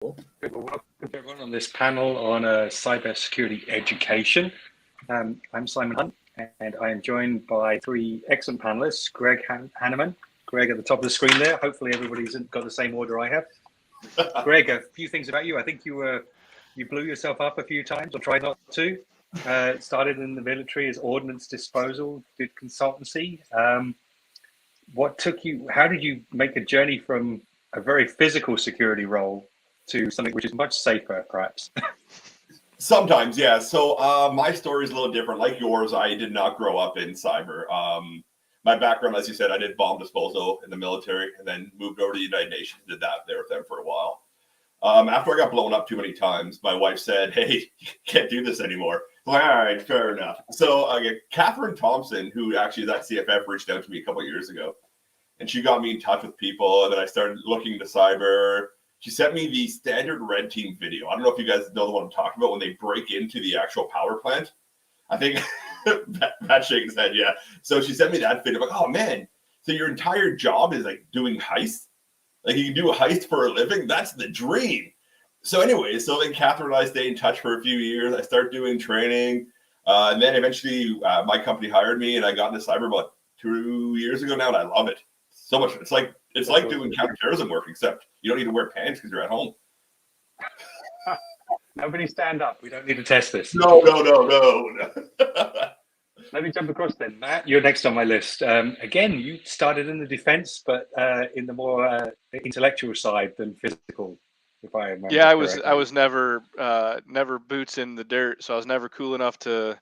Good. Well, welcome to everyone on this panel on cybersecurity education. I'm Simon Hunt, and I am joined by three excellent panelists. Greg Hanneman. Greg at the top of the screen there. Hopefully everybody's got the same order I have. Greg, a few things about you. I think you blew yourself up a few times, or tried not to. Started in the military as ordnance disposal, did consultancy. What took you? How did you make a journey from a very physical security role to something which is much safer, perhaps? Sometimes, yeah. So my story is a little different. Like yours, I did not grow up in cyber. My background, as you said, I did bomb disposal in the military and then moved over to the United Nations, did that there with them for a while. After I got blown up too many times, my wife said, "Hey, you can't do this anymore." I'm like, all right, fair enough. So Catherine Thompson, who actually is at CFF, reached out to me a couple of years ago, and she got me in touch with people, and then I started looking into cyber. She sent me the standard red team video. I don't know if you guys know what I'm talking about when they break into the actual power plant. I think Pat shaking his head, yeah. So she sent me that video. I'm like, oh man, so your entire job is like doing heists? Like you can do a heist for a living? That's the dream. So anyway, so then Catherine and I stayed in touch for a few years. I started doing training. And then eventually my company hired me and I got into cyber about 2 years ago now, and I love it so much. It's like doing counterterrorism work, except you don't need to wear pants because you're at home. Nobody stand up. We don't need to test this. No. Let me jump across then. Matt, you're next on my list. Again, you started in the defense, but in the more intellectual side than physical, if I remember. Yeah, correctly. I was never boots in the dirt, so I was never cool enough to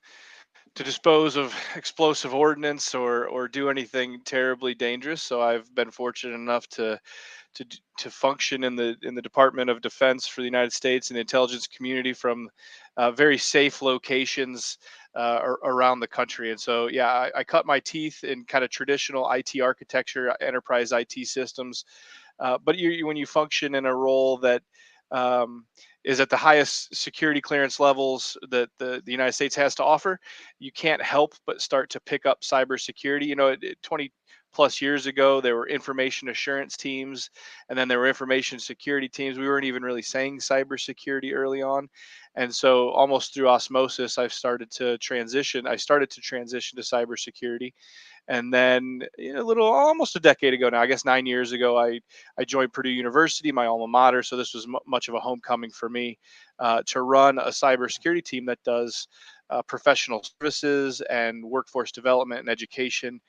dispose of explosive ordnance or do anything terribly dangerous. So I've been fortunate enough to function in the Department of Defense for the United States and the intelligence community from very safe locations around the country. And so, yeah, I cut my teeth in kind of traditional IT architecture, enterprise IT systems. But when you function in a role that is at the highest security clearance levels that the United States has to offer, you can't help but start to pick up cybersecurity. You know, 20 plus years ago, there were information assurance teams, and then there were information security teams. We weren't even really saying cybersecurity early on. And so almost through osmosis, I started to transition to cybersecurity. And then almost a decade ago now, I guess 9 years ago, I joined Purdue University, my alma mater. So this was much of a homecoming for me to run a cybersecurity team that does professional services and workforce development and education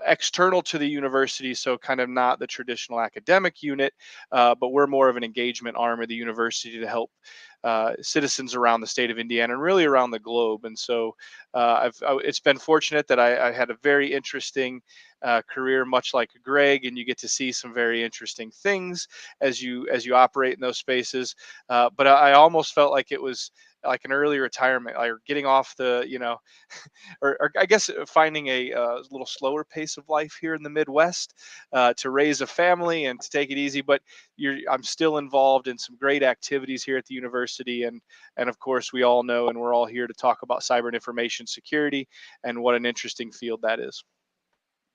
external to the university. So kind of not the traditional academic unit, but we're more of an engagement arm of the university to help citizens around the state of Indiana and really around the globe. And so it's been fortunate that I had a very interesting career, much like Greg, and you get to see some very interesting things as you operate in those spaces. But I almost felt like it was like an early retirement, like getting off the, or I guess finding a little slower pace of life here in the Midwest to raise a family and to take it easy. But I'm still involved in some great activities here at the university. And of course, we all know, and we're all here to talk about cyber and information security and what an interesting field that is.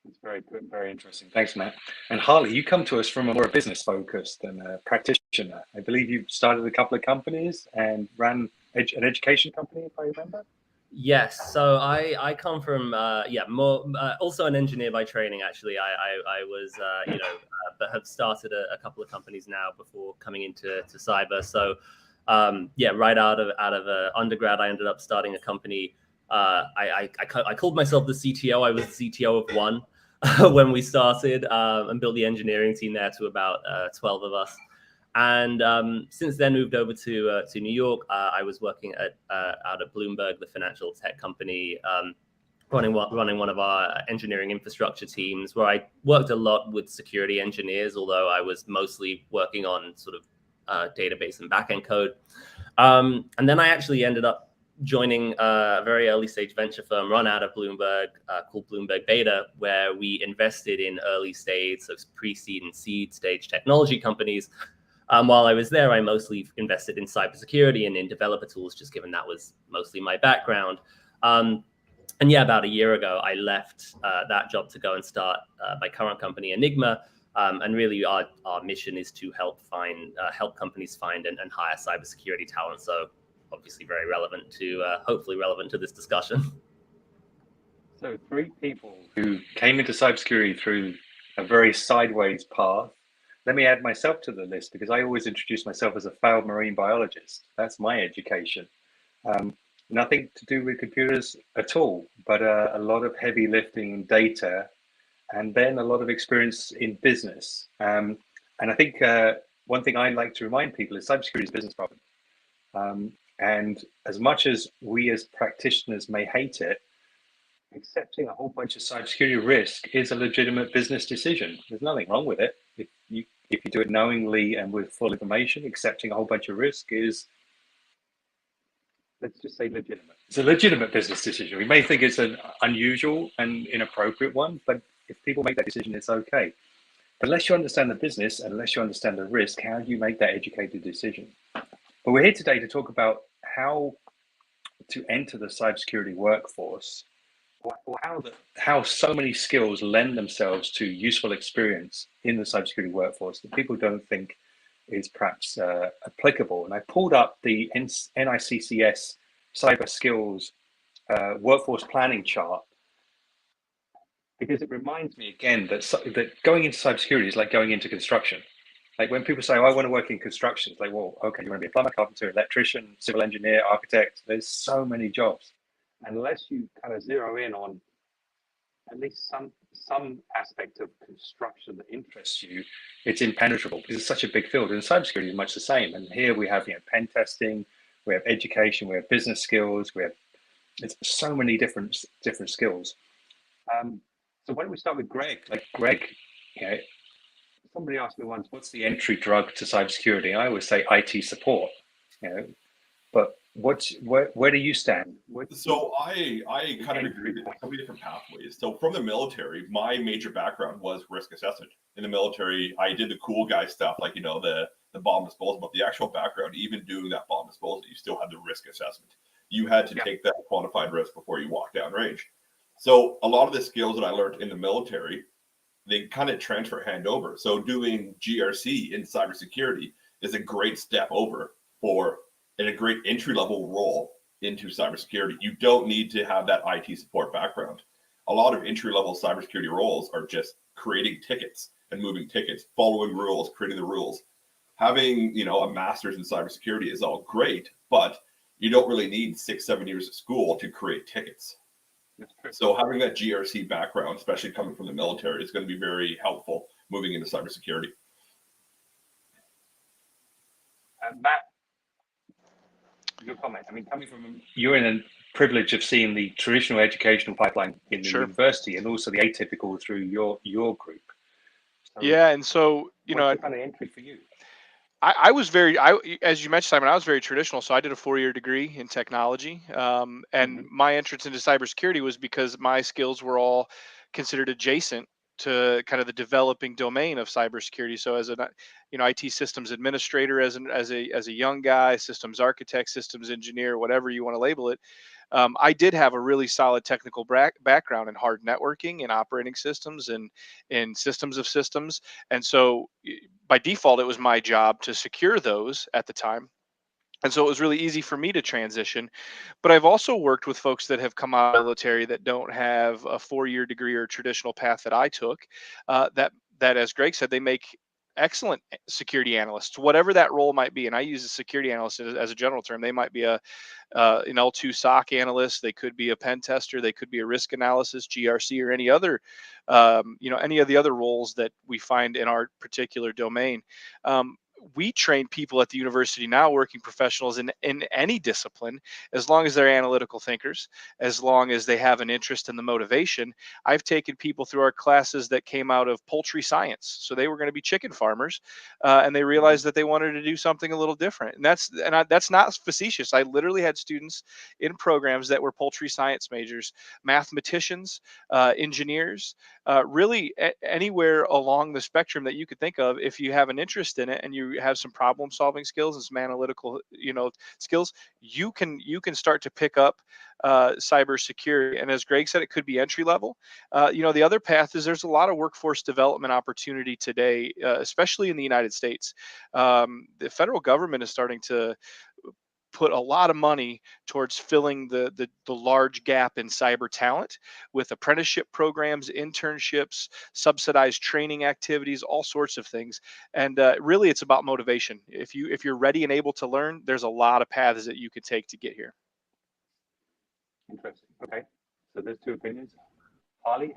It's very good, very interesting. Thanks, Matt. And Harley, you come to us from a more business focus than a practitioner. I believe you started a couple of companies and ran an education company, if I remember. Yes, so I come from more also an engineer by training. Actually, I was but have started a couple of companies now before coming into cyber. So right out of undergrad, I ended up starting a company. I called myself the CTO. I was the CTO of one when we started and built the engineering team there to about 12 of us. And since then moved over to New York. I was working out at Bloomberg, the financial tech company, running one of our engineering infrastructure teams, where I worked a lot with security engineers, although I was mostly working on sort of database and backend code. And then I actually ended up joining a very early stage venture firm run out of Bloomberg called Bloomberg Beta, where we invested in early stage, so pre-seed and seed stage technology companies. While I was there, I mostly invested in cybersecurity and in developer tools, just given that was mostly my background. And about a year ago, I left that job to go and start my current company, Enigma, And really, our mission is to help companies find and hire cybersecurity talent. So obviously, very relevant to hopefully relevant to this discussion. So 3 people who came into cybersecurity through a very sideways path. Let me add myself to the list because I always introduce myself as a failed marine biologist. That's my education. Nothing to do with computers at all, but a lot of heavy lifting in data, and then a lot of experience in business. And I think one thing I like to remind people is cybersecurity is a business problem. And as much as we as practitioners may hate it, accepting a whole bunch of cybersecurity risk is a legitimate business decision. There's nothing wrong with it. If you do it knowingly and with full information, accepting a whole bunch of risk is, let's just say, legitimate. It's a legitimate business decision. We may think it's an unusual and inappropriate one, but if people make that decision, it's okay. But unless you understand the business, unless you understand the risk, how do you make that educated decision? But we're here today to talk about how to enter the cybersecurity workforce, or how so many skills lend themselves to useful experience in the cybersecurity workforce that people don't think is perhaps applicable. And I pulled up the NICCS cyber skills workforce planning chart because it reminds me again that going into cybersecurity is like going into construction. Like when people say, oh, I want to work in construction, it's like, well, okay, you want to be a plumber, carpenter, electrician, civil engineer, architect. There's so many jobs. Unless you kind of zero in on at least some aspect of construction that interests you, it's impenetrable because it's such a big field. And cybersecurity is much the same. And here we have, pen testing, we have education, we have business skills, it's so many different skills. So why don't we start with Greg? Like Greg, somebody asked me once, what's the entry drug to cybersecurity? I always say IT support, but where do you stand? So I kind of agree with so many different pathways. So from the military, my major background was risk assessment. In the military, I did the cool guy stuff, like, the bomb disposal, but the actual background, even doing that bomb disposal, you still had the risk assessment. You had to take that quantified risk before you walk down range. So a lot of the skills that I learned in the military, they kind of transfer hand over. So doing GRC in cybersecurity is a great step over and a great entry-level role into cybersecurity. You don't need to have that IT support background. A lot of entry-level cybersecurity roles are just creating tickets and moving tickets, following rules, creating the rules. Having, a master's in cybersecurity is all great, but you don't really need 6-7 years of school to create tickets. So having that GRC background, especially coming from the military, is going to be very helpful moving into cybersecurity. Matt, your comment. I mean, coming from, you're in a privilege of seeing the traditional educational pipeline in the university and also the atypical through your group. So and so, what's the kind of entry for you? I was as you mentioned, Simon, I was very traditional. So I did a 4-year degree in technology. And my entrance into cybersecurity was because my skills were all considered adjacent to kind of the developing domain of cybersecurity. So as an IT systems administrator, as a young guy, systems architect, systems engineer, whatever you want to label it, I did have a really solid technical background in hard networking and operating systems and in systems of systems. And so by default, it was my job to secure those at the time. And so it was really easy for me to transition. But I've also worked with folks that have come out of the military that don't have a 4-year degree or traditional path that I took, that, as Greg said, they make excellent security analysts, whatever that role might be. And I use a security analyst as a general term. They might be an L2 SOC analyst. They could be a pen tester. They could be a risk analysis, GRC, or any other, any of the other roles that we find in our particular domain. We train people at the university now, working professionals in any discipline, as long as they're analytical thinkers, as long as they have an interest in the motivation. I've taken people through our classes that came out of poultry science. So they were going to be chicken farmers, and they realized that they wanted to do something a little different. And that's not facetious. I literally had students in programs that were poultry science majors, mathematicians, engineers, really anywhere along the spectrum that you could think of. If you have an interest in it and you you have some problem solving skills and some analytical, skills, you can start to pick up cybersecurity. And as Greg said, it could be entry level. The other path is there's a lot of workforce development opportunity today, especially in the United States. The federal government is starting to put a lot of money towards filling the large gap in cyber talent with apprenticeship programs, internships, subsidized training activities, all sorts of things. And really, it's about motivation. If you're ready and able to learn, there's a lot of paths that you could take to get here. Interesting. Okay, so there's two opinions. Harley,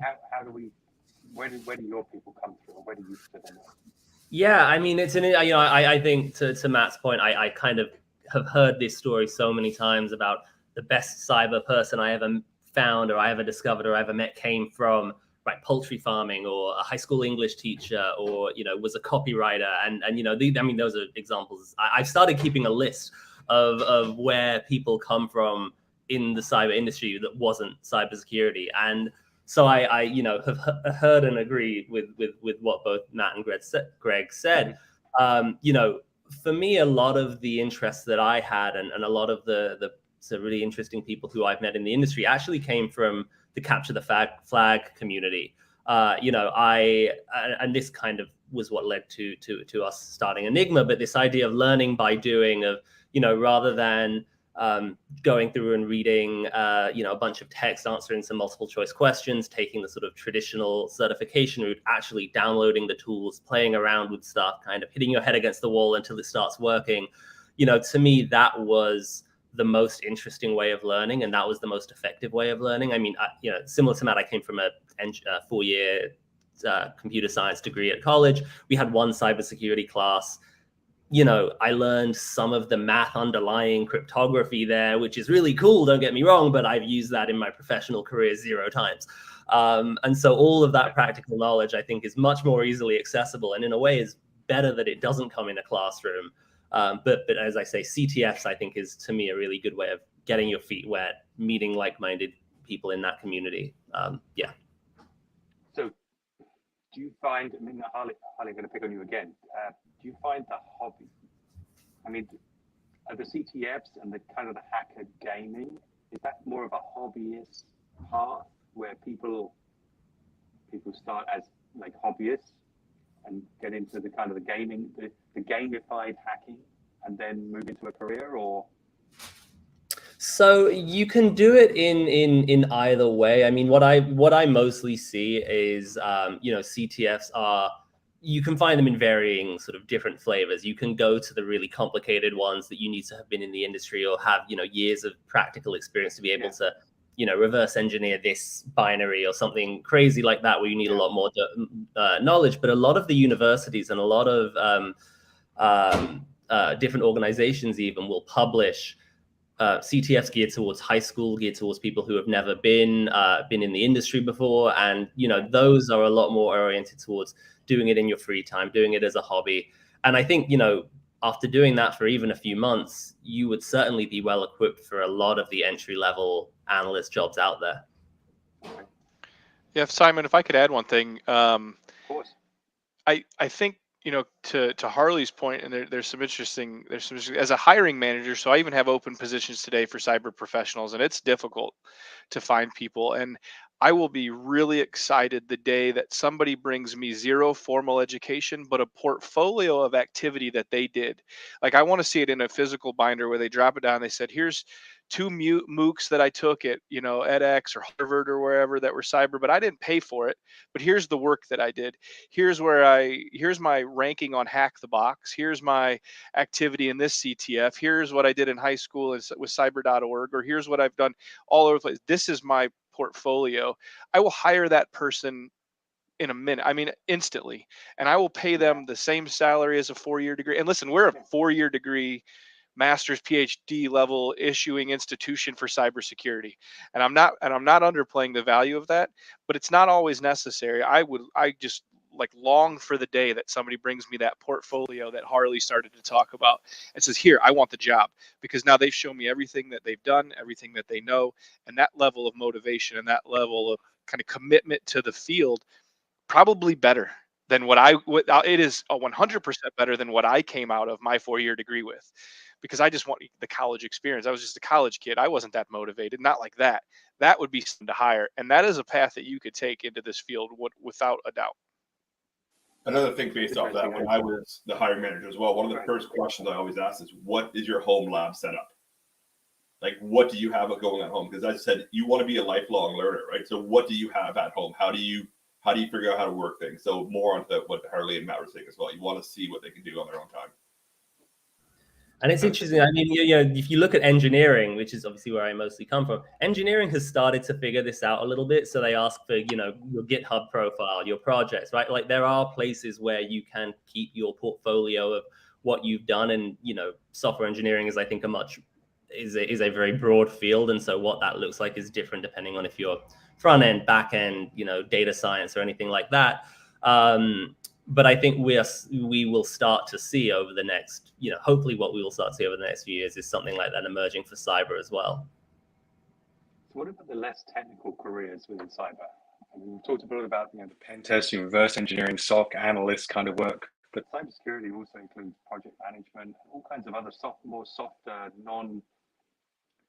where do your people come through? Where do you fit in? Yeah, I mean, I think to Matt's point, I kind of have heard this story so many times about the best cyber person I ever found or I ever discovered or I ever met came from poultry farming or a high school English teacher or, was a copywriter. And those are examples. I've started keeping a list of where people come from in the cyber industry that wasn't cybersecurity. And so I have heard and agree with what both Matt and Greg said. For me, a lot of the interests that I had and a lot of the really interesting people who I've met in the industry actually came from the capture the flag community. And this kind of was what led to us starting Enigma, but this idea of learning by doing, of, rather than going through and reading, a bunch of text, answering some multiple choice questions, taking the sort of traditional certification route, actually downloading the tools, playing around with stuff, kind of hitting your head against the wall until it starts working. To me, that was the most interesting way of learning, and that was the most effective way of learning. I mean, similar to Matt, I came from a 4-year computer science degree at college. We had one cybersecurity class. I learned some of the math underlying cryptography there, which is really cool, don't get me wrong, but I've used that in my professional career 0 times. And so all of that practical knowledge, I think, is much more easily accessible, and in a way is better that it doesn't come in a classroom. But as I say, CTFs, I think, is, to me, a really good way of getting your feet wet, meeting like-minded people in that community. Yeah. So do you find, Harley, I'm going to pick on you again. Do you find the hobby, are the CTFs and the kind of the hacker gaming, is that more of a hobbyist path where people start as hobbyists and get into the kind of the gaming, the gamified hacking, and then move into a career? Or so you can do it in either way. I mean, what I mostly see is CTFs are, you can find them in varying sort of different flavors. You can go to the really complicated ones that you need to have been in the industry or have years of practical experience to be able to reverse engineer this binary or something crazy like that, where you need a lot more knowledge. But a lot of the universities and a lot of different organizations even will publish CTFs geared towards high school, geared towards people who have never been in the industry before. And, those are a lot more oriented towards doing it in your free time, doing it as a hobby. And I think, after doing that for even a few months, you would certainly be well equipped for a lot of the entry-level analyst jobs out there. Yeah, Simon, if I could add one thing. of course. I think, to Harley's point, and there's some interesting, as a hiring manager, so I even have open positions today for cyber professionals, and it's difficult to find people. And I will be really excited the day that somebody brings me 0 formal education, but a portfolio of activity that they did. Like, I want to see it in a physical binder where they drop it down. They said, here's 2 MOOCs that I took at, edX or Harvard or wherever that were cyber, but I didn't pay for it. But here's the work that I did. Here's my ranking on Hack the Box. Here's my activity in this CTF. Here's what I did in high school with cyber.org, or here's what I've done all over the place. This is my portfolio. I will hire that person in a minute, instantly, and I will pay them the same salary as a 4-year degree. And listen, we're a 4-year degree, master's, PhD level issuing institution for cybersecurity, and I'm not underplaying the value of that, but it's not always necessary. I just long for the day that somebody brings me that portfolio that Harley started to talk about and says, here, I want the job, because now they've shown me everything that they've done, everything that they know, and that level of motivation and that level of kind of commitment to the field, probably better than it is 100% better than what I came out of my 4-year degree with, because I just want the college experience. I was just a college kid. I wasn't that motivated, not like that. That would be something to hire. And that is a path that you could take into this field without a doubt. Another thing based off that, when I was the hiring manager as well, one of the first questions I always ask is, what is your home lab setup? Like, what do you have going at home? Because as I said, you want to be a lifelong learner, right? So what do you have at home? How do you figure out how to work things? So more on what Harley and Matt were saying as well. You want to see what they can do on their own time. And it's interesting. I mean, if you look at engineering, which is obviously where I mostly come from, engineering has started to figure this out a little bit. So they ask for, your GitHub profile, your projects, right? Like there are places where you can keep your portfolio of what you've done. And, software engineering is, I think, is a very broad field. And so what that looks like is different depending on if you're front end, back end, data science or anything like that. But I think we will start to see over the next, hopefully what we will start to see over the next few years is something like that emerging for cyber as well. So what about the less technical careers within cyber? I mean, we've talked a bit about the pen testing, reverse engineering, SOC analyst kind of work, but cybersecurity also includes project management, all kinds of other more softer,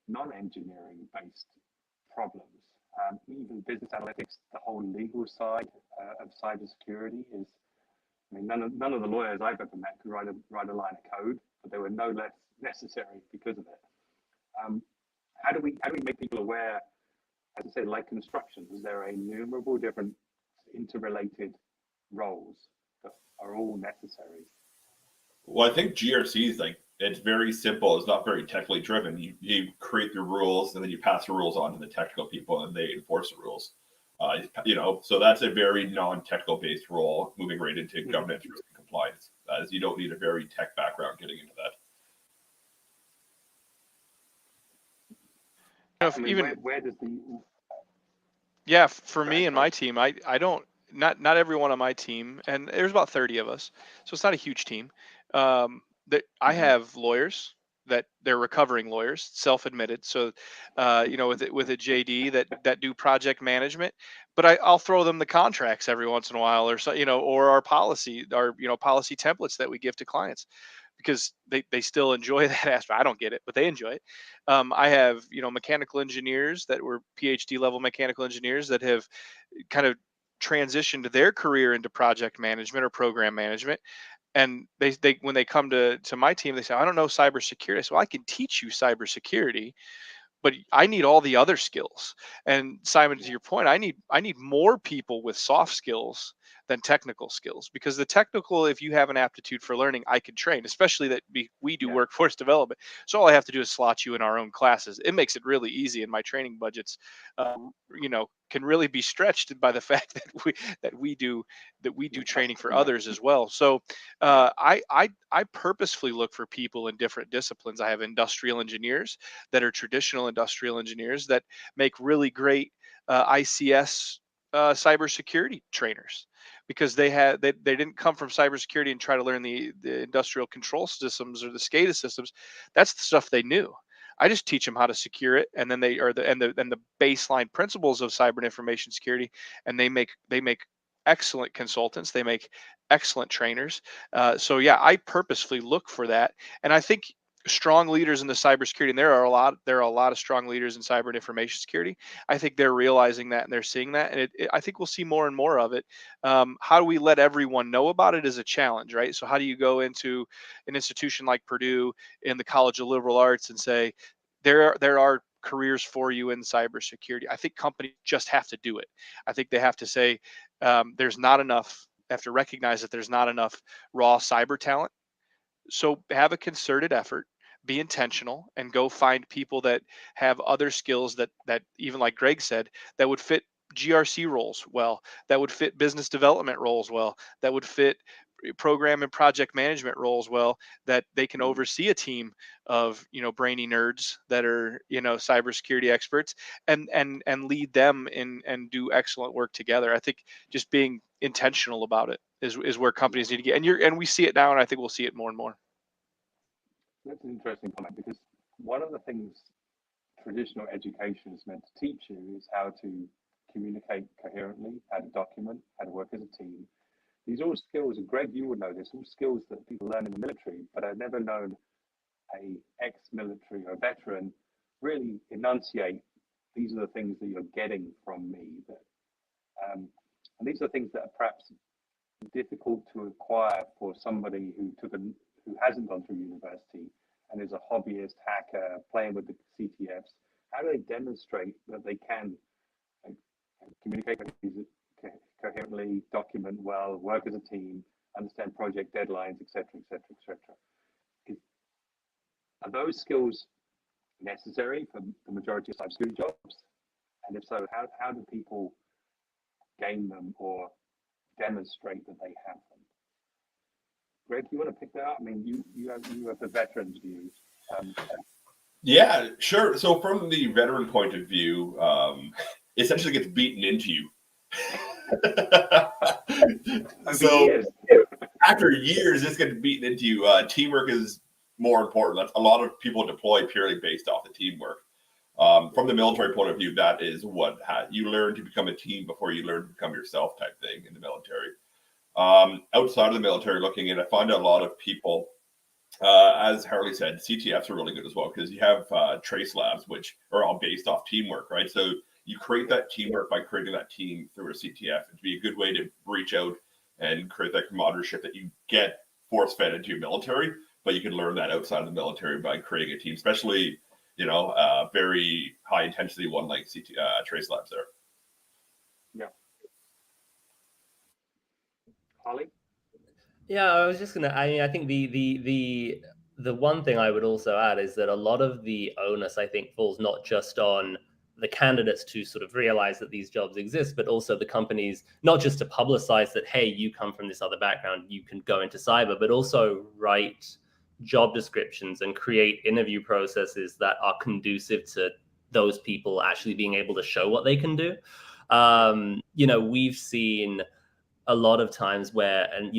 non-engineering based problems. Even business analytics, the whole legal side of cybersecurity is. I mean, none of the lawyers I've ever met could write a line of code, but they were no less necessary because of it. How do we make people aware? As I said, like construction, there are innumerable different interrelated roles that are all necessary. Well, I think GRC is it's very simple. It's not very technically driven. You create the rules and then you pass the rules on to the technical people and they enforce the rules. So that's a very non-technical based role, moving right into governance, risk, and compliance, as you don't need a very tech background getting into that. Where does the for me and my team, I don't, not everyone on my team, and there's about 30 of us, so it's not a huge team. That I have lawyers that they're recovering lawyers, self-admitted. So, with a JD that do project management, but I'll throw them the contracts every once in a while, or so, or our policy templates that we give to clients, because they still enjoy that aspect. I don't get it, but they enjoy it. I have, mechanical engineers that were PhD level mechanical engineers that have kind of transitioned their career into project management or program management. And they when they come to my team, they say, I don't know cybersecurity. So I can teach you cybersecurity, but I need all the other skills. And Simon, to your point, I need more people with soft skills than technical skills, because the technical, if you have an aptitude for learning, I can train, especially that we do workforce development. So all I have to do is slot you in our own classes. It makes it really easy, and my training budgets, can really be stretched by the fact that we do training for others as well. So I purposefully look for people in different disciplines. I have industrial engineers that are traditional industrial engineers that make really great ICS cybersecurity trainers, because they didn't come from cybersecurity and try to learn the industrial control systems or the SCADA systems. That's the stuff they knew. I just teach them how to secure it, and then the baseline principles of cyber and information security, and they make excellent consultants. They make excellent trainers. So yeah, I purposefully look for that, and I think strong leaders in the cybersecurity, and there are a lot of strong leaders in cyber and information security. I think they're realizing that and they're seeing that, and I think we'll see more and more of it. How do we let everyone know about it is a challenge, right? So how do you go into an institution like Purdue in the College of Liberal Arts and say there are careers for you in cybersecurity? I think companies just have to do it. I think they have to say there's not enough. They have to recognize that there's not enough raw cyber talent. So have a concerted effort, be intentional, and go find people that have other skills that even like Greg said, that would fit GRC roles well, that would fit business development roles well, that would fit program and project management roles well, that they can oversee a team of brainy nerds that are cybersecurity experts, and lead them in and do excellent work together. I think just being intentional about it is where companies need to get, and we see it now, and I think we'll see it more and more. That's an interesting comment, because one of the things traditional education is meant to teach you is how to communicate coherently, how to document, how to work as a team. these are all skills, and Greg, you would know this, all skills that people learn in the military, but I've never known a ex-military or veteran really enunciate, these are the things that you're getting from me. That, and these are things that are perhaps difficult to acquire for somebody who hasn't gone through university and is a hobbyist hacker playing with the CTFs. How do they demonstrate that they can communicate coherently, document well, work as a team, understand project deadlines, etc., etc., etc.? Are those skills necessary for the majority of cybersecurity jobs? And if so, how do people gain them or demonstrate that they have them? Greg, you want to pick that up? I mean, you have the veteran's view. Yeah, sure. So from the veteran point of view, essentially gets beaten into you. So after years, this gets beaten into you. Teamwork is more important. A lot of people deploy purely based off the teamwork. From the military point of view, that is what you learn to become a team before you learn to become yourself type thing in the military. Outside of the military, looking in, I find a lot of people, as Harley said, CTFs are really good as well because you have trace labs, which are all based off teamwork, right? So you create that teamwork by creating that team through a CTF. It'd be a good way to reach out and create that camaraderie that you get force-fed into your military, but you can learn that outside of the military by creating a team, especially, very high-intensity one like trace labs there. Yeah. Holly? Yeah, I was just gonna. I think the one thing I would also add is that a lot of the onus, I think, falls not just on the candidates to sort of realize that these jobs exist, but also the companies, not just to publicize that, hey, you come from this other background, you can go into cyber, but also write job descriptions and create interview processes that are conducive to those people actually being able to show what they can do. We've seen a lot of times where, and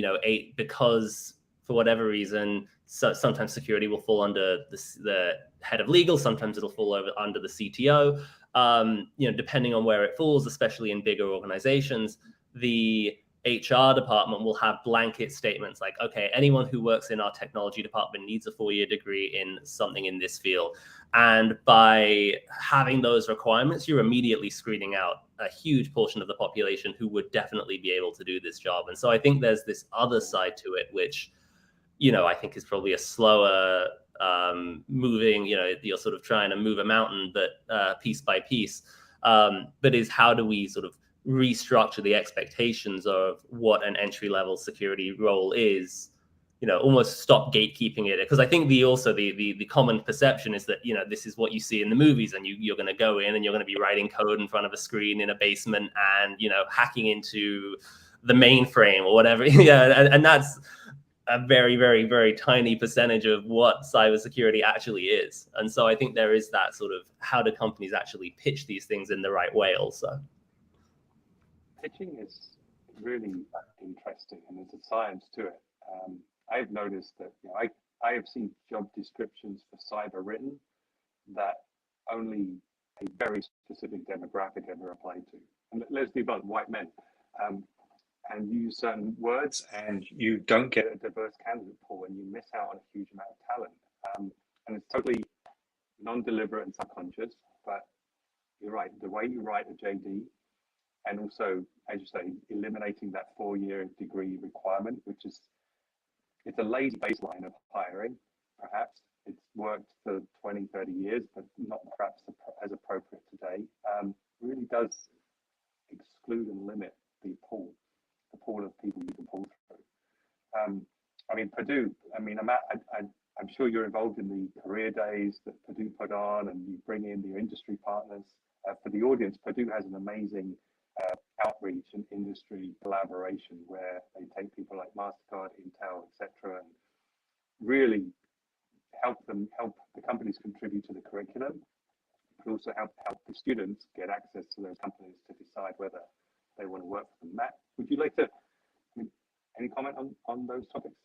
because for whatever reason, sometimes security will fall under the head of legal, sometimes it'll fall under the CTO. Depending on where it falls, especially in bigger organizations, the HR department will have blanket statements like, okay, anyone who works in our technology department needs a 4-year degree in something in this field. And by having those requirements, you're immediately screening out a huge portion of the population who would definitely be able to do this job. And so I think there's this other side to it, which, I think is probably a slower moving, you're sort of trying to move a mountain, but piece by piece, but is how do we sort of restructure the expectations of what an entry-level security role is, almost stop gatekeeping it. Because I think the common perception is that, this is what you see in the movies, and you're going to go in and you're going to be writing code in front of a screen in a basement and, hacking into the mainframe or whatever. And that's a very, very, very tiny percentage of what cybersecurity actually is. And so I think there is that sort of, how do companies actually pitch these things in the right way also? Pitching is really interesting, and there's a science to it. I've noticed that I have seen job descriptions for cyber written that only a very specific demographic ever applied to. And let's be blunt, white men. And you use certain words, and you don't get a diverse candidate pool, and you miss out on a huge amount of talent. And it's totally non-deliberate and subconscious, but you're right. The way you write a JD, and also, as you say, eliminating that 4-year degree requirement, it's a lazy baseline of hiring, perhaps. It's worked for 20, 30 years, but not perhaps as appropriate today. Really does exclude and limit the pool of people you can pull through. Purdue, I'm sure you're involved in the career days that Purdue put on, and you bring in the industry partners. For the audience, Purdue has an amazing outreach and industry collaboration where they take people like MasterCard, Intel, etc., and really help the companies contribute to the curriculum, but also help the students get access to those companies to decide whether they want to work for them. Matt, would you like to, any comment on those topics?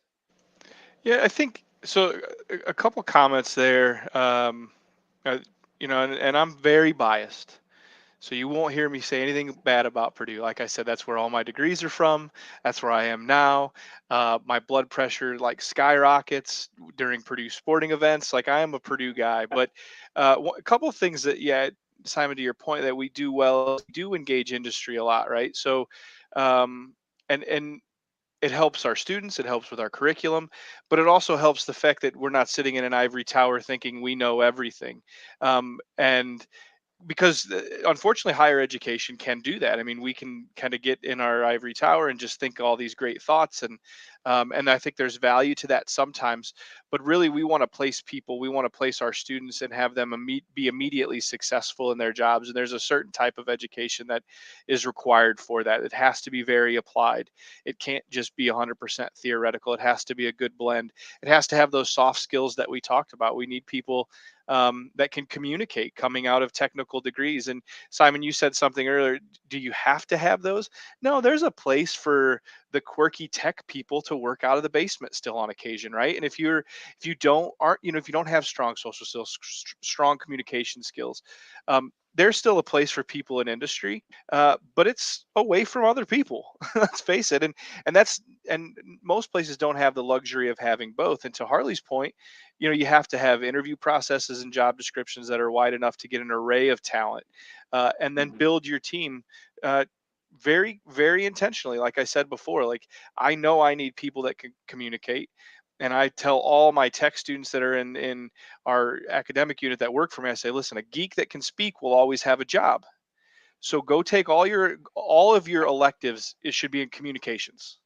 Yeah, I think so. A couple comments there. And I'm very biased. So you won't hear me say anything bad about Purdue. Like I said, that's where all my degrees are from. That's where I am now. My blood pressure like skyrockets during Purdue sporting events. Like I am a Purdue guy. But a couple of things that, yeah, Simon, to your point, that we do well, we do engage industry a lot, right? So, and it helps our students, it helps with our curriculum, but it also helps the fact that we're not sitting in an ivory tower thinking we know everything. And because unfortunately higher education can do that. I mean, we can kind of get in our ivory tower and just think all these great thoughts, and I think there's value to that sometimes, but really we want to place people, we want to place our students and have them be immediately successful in their jobs, and there's a certain type of education that is required for that. It has to be very applied. It can't just be 100% theoretical. It has to be a good blend. It has to have those soft skills that we talked about. We need people that can communicate coming out of technical degrees. And Simon, you said something earlier. Do you have to have those? No, there's a place for the quirky tech people to work out of the basement still on occasion, right? And if you don't have strong social skills, strong communication skills, there's still a place for people in industry, but it's away from other people. Let's face it. And most places don't have the luxury of having both. And to Harley's point, you have to have interview processes and job descriptions that are wide enough to get an array of talent, and then build your team very, very intentionally. Like I said before, like I know I need people that can communicate. And I tell all my tech students that are in our academic unit that work for me, I say, listen, a geek that can speak will always have a job. So go take all of your electives. It should be in communications.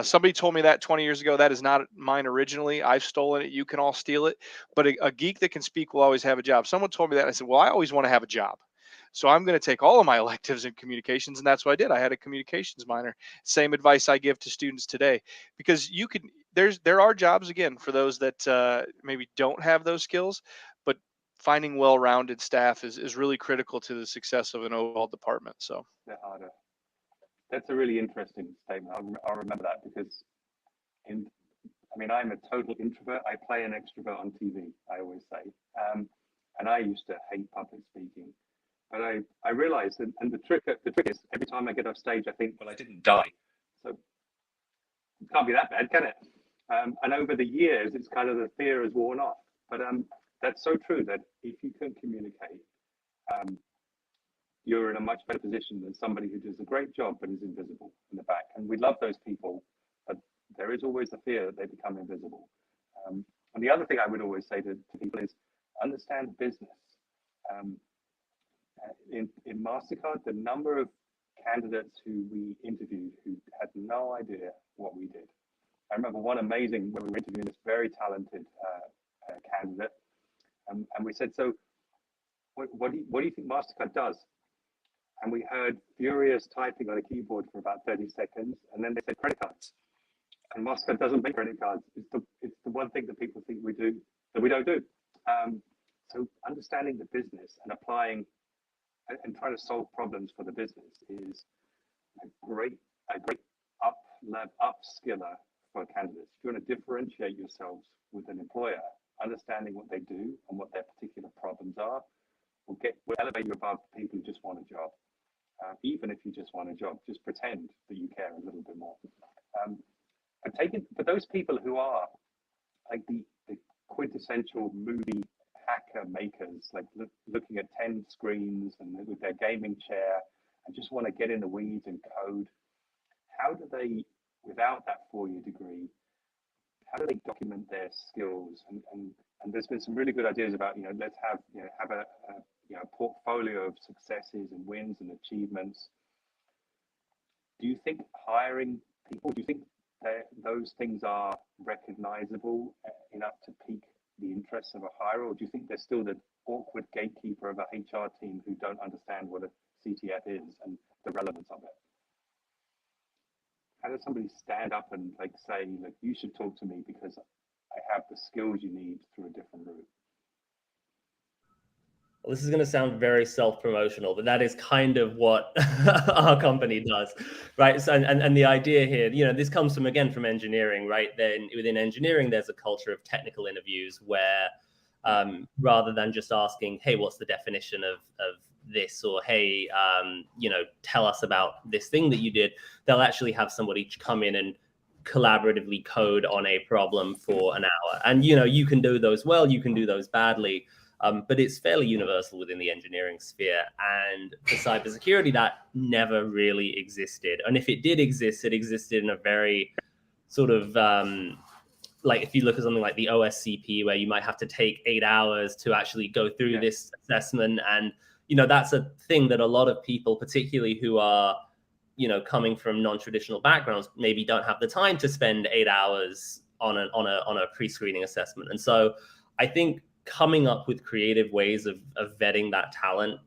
Somebody told me that 20 years ago. That is not mine originally. I've stolen it. You can all steal it. But a geek that can speak will always have a job. Someone told me that. And I said, well, I always want to have a job. So I'm going to take all of my electives in communications. And that's what I did. I had a communications minor. Same advice I give to students today, because there are jobs, again, for those that maybe don't have those skills, but finding well-rounded staff is really critical to the success of an overall department. So They're harder. That's a really interesting statement. I'll remember that, because I'm a total introvert. I play an extrovert on TV, I always say. And I used to hate public speaking. But I realized, and the trick is, every time I get off stage, I think, well, I didn't die. So it can't be that bad, can it? And over the years, it's kind of the fear has worn off. But that's so true, that if you can communicate, you're in a much better position than somebody who does a great job but is invisible in the back. And we love those people, but there is always the fear that they become invisible. And the other thing I would always say to people is understand business. In MasterCard, the number of candidates who we interviewed who had no idea what we did. I remember one amazing, when we were interviewing this very talented candidate, and we said, so what do you think MasterCard does? And we heard furious typing on a keyboard for about 30 seconds. And then they said credit cards. And MasterCard doesn't make credit cards. It's the one thing that people think we do that we don't do. So understanding the business and applying and trying to solve problems for the business is a great upskiller for candidates. If you want to differentiate yourselves with an employer, understanding what they do and what their particular problems are will elevate you above people who just want a job. Even if you just want a job, just pretend that you care a little bit more. And for those people who are like the quintessential movie hacker makers, like looking at 10 screens and with their gaming chair and just want to get in the weeds and code, how do they, without that 4-year degree, how do they document their skills? And there's been some really good ideas about, let's have a portfolio of successes and wins and achievements. Do you think hiring people, do you think that those things are recognizable enough to pique the interest of a hirer, or do you think there's still the awkward gatekeeper of a HR team who don't understand what a CTF is and the relevance of it? How does somebody stand up and say, look, you should talk to me because I have the skills you need through a different route? Well, this is going to sound very self-promotional, but that is kind of what our company does, right? So, and the idea here, this comes from engineering, right? Then within engineering, there's a culture of technical interviews where rather than just asking, hey, what's the definition of this, or hey, you know, tell us about this thing that you did. They'll actually have somebody come in and collaboratively code on a problem for an hour. And, you know, you can do those well, you can do those badly, but it's fairly universal within the engineering sphere. And for cybersecurity, that never really existed. And if it did exist, it existed in a very sort of, like if you look at something like the OSCP, where you might have to take 8 hours to actually go through this assessment. And, you know, that's a thing that a lot of people, particularly who are, you know, coming from non-traditional backgrounds, maybe don't have the time to spend 8 hours on a pre-screening assessment. And so I think coming up with creative ways of vetting that talent,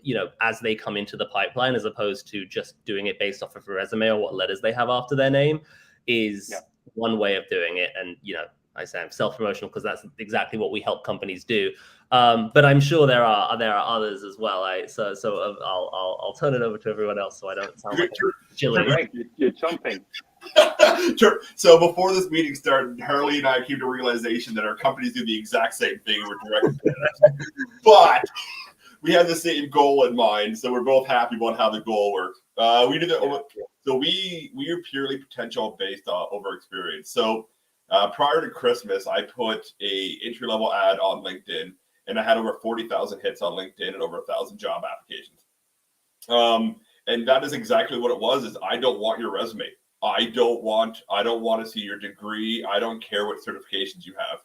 you know, as they come into the pipeline, as opposed to just doing it based off of a resume or what letters they have after their name, is one way of doing it. And, you know, I say I'm self-promotional because that's exactly what we help companies do. But I'm sure there are others as well. So I'll turn it over to everyone else so I don't sound like Greg, you're jumping. Sure. So before this meeting started, Harley and I came to a realization that our companies do the exact same thing. We're direct but we have the same goal in mind, so we're both happy about how the goal works. We do that. So we are purely potential based over experience. So prior to Christmas, I put a entry-level ad on LinkedIn, and I had over 40,000 hits on LinkedIn and over 1,000 job applications. And that is exactly what it was. Is I don't want your resume. I don't want to see your degree. I don't care what certifications you have.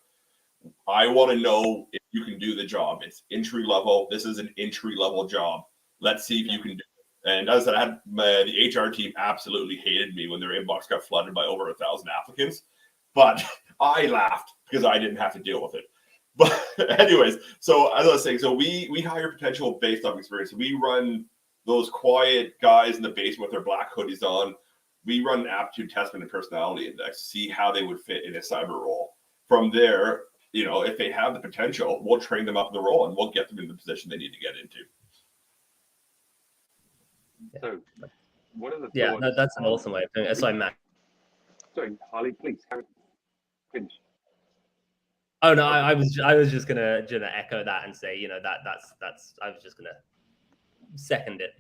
I want to know if you can do the job. It's entry level. This is an entry level job. Let's see if you can do it. And as I had the HR team absolutely hated me when their inbox got flooded by over 1,000 applicants, but I laughed because I didn't have to deal with it. But anyways, so as I was saying, so we hire potential based on experience. We run those quiet guys in the basement with their black hoodies on. We run an aptitude test and personality index to see how they would fit in a cyber role. From there, you know, if they have the potential, we'll train them up in the role and we'll get them in the position they need to get into. So, what are the thoughts? Yeah, that's an awesome way of doing it. Sorry, Matt. Sorry, Harley, please finish. Oh no, I was just gonna echo that and say, you know, that's I was just gonna second it.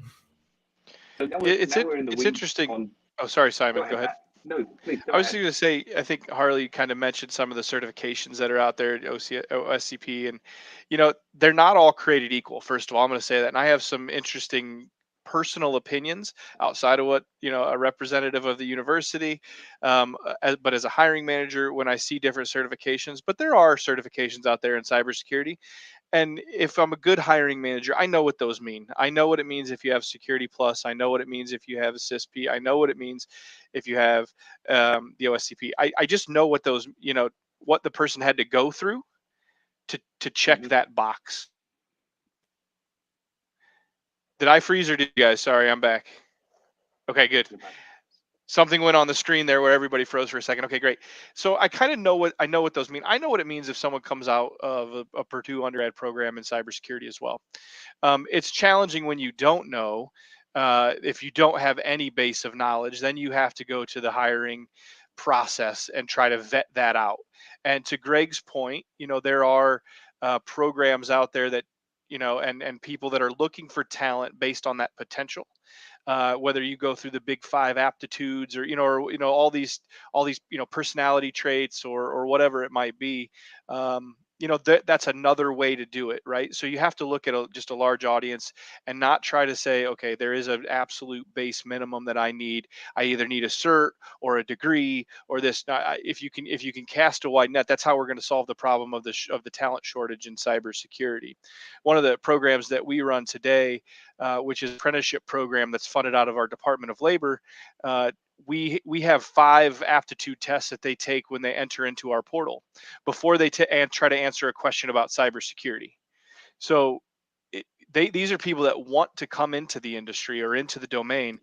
So it's interesting. Oh, sorry, Simon. Go ahead. No, please. I was just going to say, I think Harley kind of mentioned some of the certifications that are out there, OSCP, and, you know, they're not all created equal. First of all, I'm going to say that. And I have some interesting personal opinions outside of what, you know, a representative of the university, but as a hiring manager, when I see different certifications, but there are certifications out there in cybersecurity. And if I'm a good hiring manager, I know what those mean. I know what it means if you have Security Plus. I know what it means if you have a CISP. I know what it means if you have the OSCP. I just know what those, you know, what the person had to go through to check that box. Did I freeze or did you guys? Sorry, I'm back. Okay, good. Something went on the screen there where everybody froze for a second. Okay, great. So I kind of know what those mean. I know what it means if someone comes out of a Purdue undergrad program in cybersecurity as well. It's challenging when you don't know. If you don't have any base of knowledge, then you have to go to the hiring process and try to vet that out. And to Greg's point, you know, there are programs out there that, you know, and people that are looking for talent based on that potential. Whether you go through the big 5 aptitudes or all these personality traits or whatever it might be, that's another way to do it, right? So you have to look at just a large audience and not try to say, okay, there is an absolute base minimum that I need. I either need a cert or a degree or this. If you can cast a wide net, that's how we're going to solve the problem of the talent shortage in cybersecurity. One of the programs that we run today, which is an apprenticeship program that's funded out of our Department of Labor, we have 5 aptitude tests that they take when they enter into our portal before they try to answer a question about cybersecurity. So these are people that want to come into the industry or into the domain.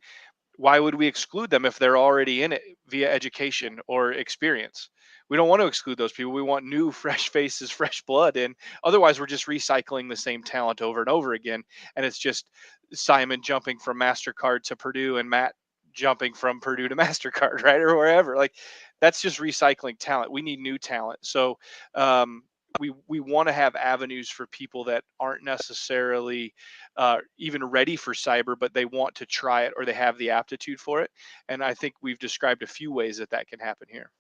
Why would we exclude them if they're already in it via education or experience? We don't want to exclude those people. We want new, fresh faces, fresh blood in. Otherwise, we're just recycling the same talent over and over again. And it's just Simon jumping from MasterCard to Purdue and Matt jumping from Purdue to MasterCard, right? Or wherever. Like, that's just recycling talent. We need new talent. So we want to have avenues for people that aren't necessarily even ready for cyber, but they want to try it or they have the aptitude for it. And I think we've described a few ways that that can happen here.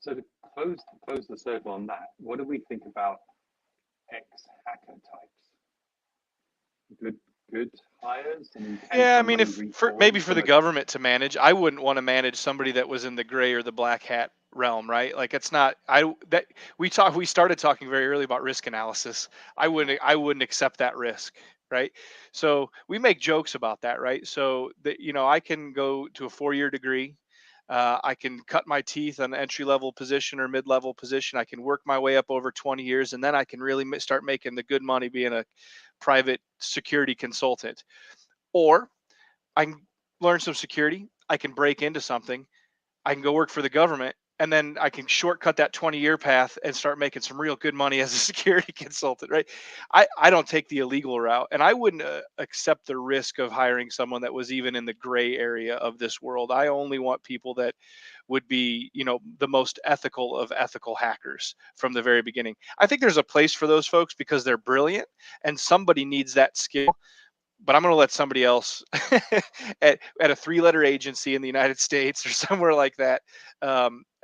So to close the circle on that, what do we think about ex-hacker types? Good hires? And yeah, I mean, if maybe for the government to manage, I wouldn't want to manage somebody that was in the gray or the black hat realm, right? Like it's not. We started talking very early about risk analysis. I wouldn't accept that risk, right? So we make jokes about that, right? So that I can go to a 4-year degree. I can cut my teeth on an entry-level position or mid-level position. I can work my way up over 20 years, and then I can really start making the good money being a private security consultant. Or I can learn some security. I can break into something. I can go work for the government, and then I can shortcut that 20-year path and start making some real good money as a security consultant, right? I don't take the illegal route, and I wouldn't accept the risk of hiring someone that was even in the gray area of this world. I only want people that would be, the most ethical of ethical hackers from the very beginning. I think there's a place for those folks because they're brilliant, and somebody needs that skill. But I'm going to let somebody else at a 3-letter agency in the United States or somewhere like that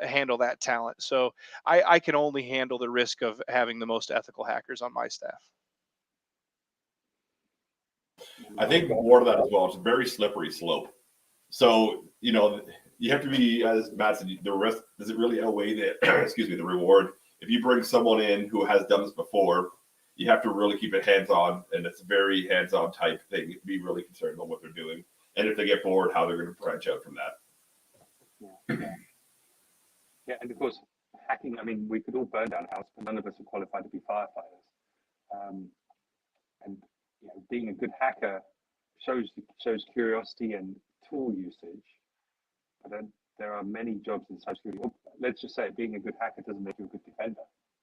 handle that talent. So I can only handle the risk of having the most ethical hackers on my staff. I think more of that as well. It's a very slippery slope. So, you have to be, as Matt said, the risk, does it really outweigh the reward? If you bring someone in who has done this before, you have to really keep it hands-on, and it's a very hands-on type thing. You have to be really concerned about what they're doing. And if they get bored, how they're going to branch out from that. Yeah, and of course, hacking, I mean, we could all burn down a house, but none of us are qualified to be firefighters. And being a good hacker shows curiosity and tool usage. But then there are many jobs in cybersecurity. Let's just say being a good hacker doesn't make you a good defender.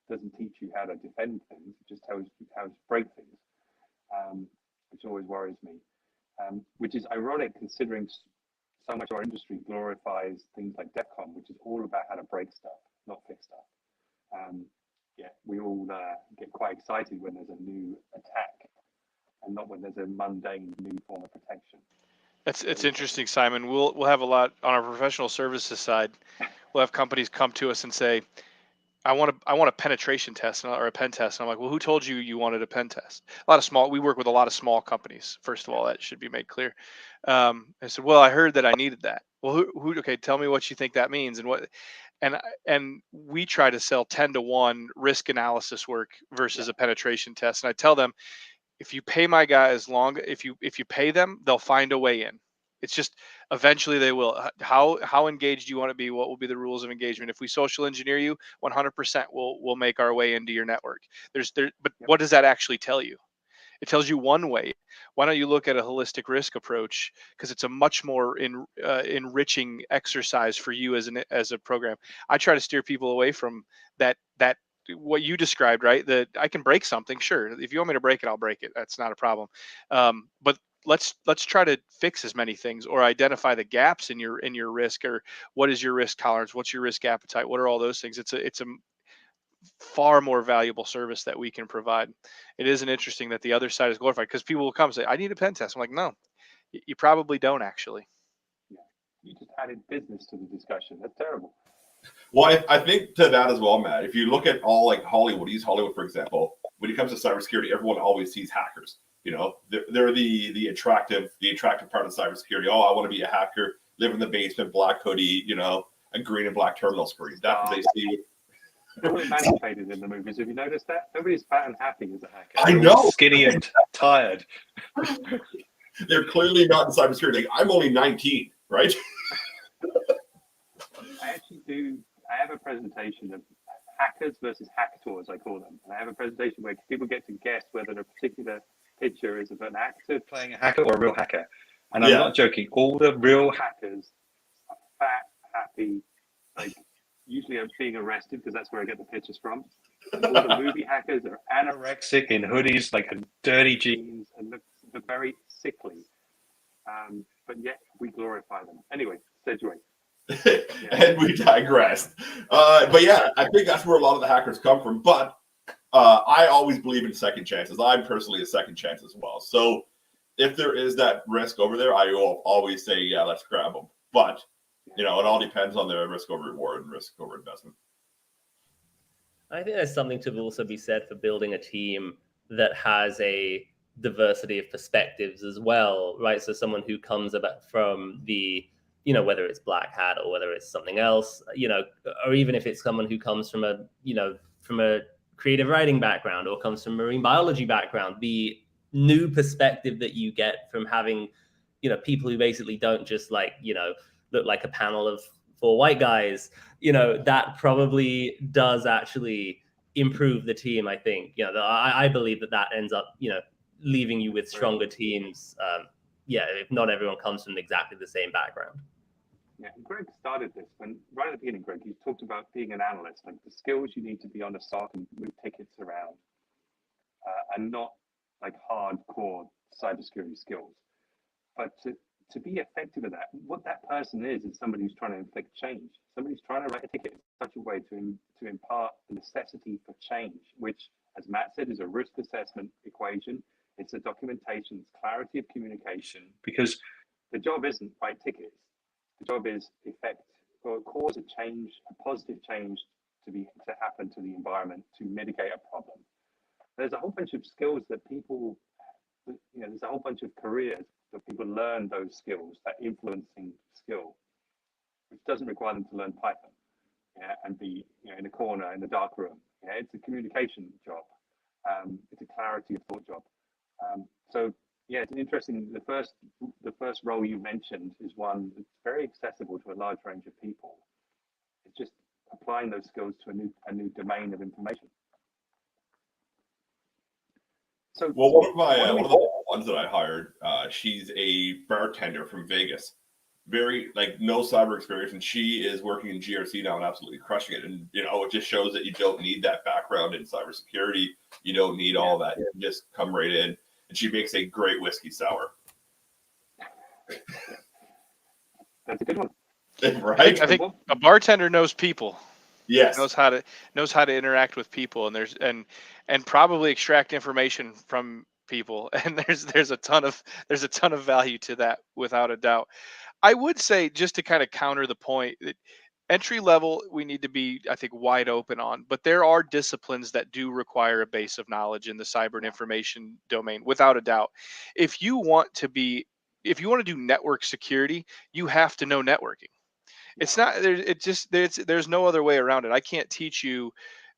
It doesn't teach you how to defend things. It just tells you how to break things, which always worries me. Which is ironic considering so much of our industry glorifies things like DEFCON, which is all about how to break stuff, not fix stuff. We all get quite excited when there's a new attack and not when there's a mundane new form of protection. It's interesting, Simon. We'll have a lot on our professional services side. We'll have companies come to us and say, I want a penetration test or a pen test. And I'm like, well, who told you you wanted a pen test? We work with a lot of small companies. First of all, that should be made clear. I said, well, I heard that I needed that. Well, okay, tell me what you think that means and what, and we try to sell 10-to-1 risk analysis work versus a penetration test. And I tell them, if you pay my guys if you pay them, they'll find a way in. It's just eventually they will. How engaged do you want to be? What will be the rules of engagement? If we social engineer you, 100% we'll make our way into your network. But what does that actually tell you? It tells you one way. Why don't you look at a holistic risk approach? Because it's a much more enriching exercise for you as a program. I try to steer people away from that what you described, right? That I can break something. Sure. If you want me to break it, I'll break it. That's not a problem. But let's try to fix as many things or identify the gaps in your risk, or what is your risk tolerance? What's your risk appetite? What are all those things? It's a far more valuable service that we can provide. It isn't interesting that the other side is glorified because people will come and say, I need a pen test. I'm like, no, you probably don't actually. Yeah. You just added business to the discussion. That's terrible. Well, I think to that as well, Matt, if you look at all like Hollywood, use Hollywood, for example, when it comes to cybersecurity, everyone always sees hackers. They're the attractive part of cybersecurity. Oh, I want to be a hacker, live in the basement, black hoodie, a green and black terminal screen. That's what they see. They're all emancipated in the movies. Have you noticed that? Nobody's fat and happy as a hacker. I know. Skinny and tired. They're clearly not in cybersecurity. I'm only 19, right? I have a presentation of hackers versus hackers, I call them. And I have a presentation where people get to guess whether a particular picture is of an actor playing a hacker or a real hacker. And I'm not joking. All the real hackers are fat, happy, usually I'm being arrested because that's where I get the pictures from. And all the movie hackers are anorexic in hoodies, like dirty jeans, and look very sickly. But yet we glorify them. Anyway, segue. And we digressed. But yeah, I think that's where a lot of the hackers come from. But I always believe in second chances. I'm personally a second chance as well. So if there is that risk over there, I will always say, yeah, let's grab them. But, it all depends on the risk over reward and risk over investment. I think there's something to also be said for building a team that has a diversity of perspectives as well, right? So someone who comes from the, whether it's black hat or whether it's something else, or even if it's someone who comes from a creative writing background or comes from marine biology background, the new perspective that you get from having, people who basically don't just look like a panel of 4 white guys, that probably does actually improve the team. I think, I believe that ends up, leaving you with stronger teams. If not everyone comes from exactly the same background. Yeah, Greg started this right at the beginning. Greg, you talked about being an analyst, like the skills you need to be on a SOC and move tickets around, and not like hardcore cybersecurity skills. But to be effective at that, what that person is somebody who's trying to inflict change. Somebody's trying to write a ticket in such a way to impart the necessity for change, which, as Matt said, is a risk assessment equation. It's a documentation, it's clarity of communication. Because the job isn't write tickets. The job is cause a change, a positive change to happen to the environment, to mitigate a problem. There's a whole bunch of skills that people, there's a whole bunch of careers that people learn those skills, that influencing skill, which doesn't require them to learn Python, and be in a corner in the dark room. It's a communication job. It's a clarity of thought job. So yeah, it's interesting. The first role you mentioned is one that's very accessible to a large range of people. It's just applying those skills to a new domain of information. So, well, one of the ones that I hired, she's a bartender from Vegas. Very no cyber experience, and she is working in GRC now and absolutely crushing it. And it just shows that you don't need that background in cybersecurity. You don't need all that. You can just come right in. And she makes a great whiskey sour. That's a good one, right? I think a bartender knows people. Yes, knows how to interact with people, and probably extract information from people. And there's a ton of value to that, without a doubt. I would say, just to kind of counter the point, that entry level we need to be, I think, wide open on, but there are disciplines that do require a base of knowledge in the cyber and information domain, without a doubt. If you want to do network security, you have to know networking. It's not there. There's no other way around it. I can't teach you,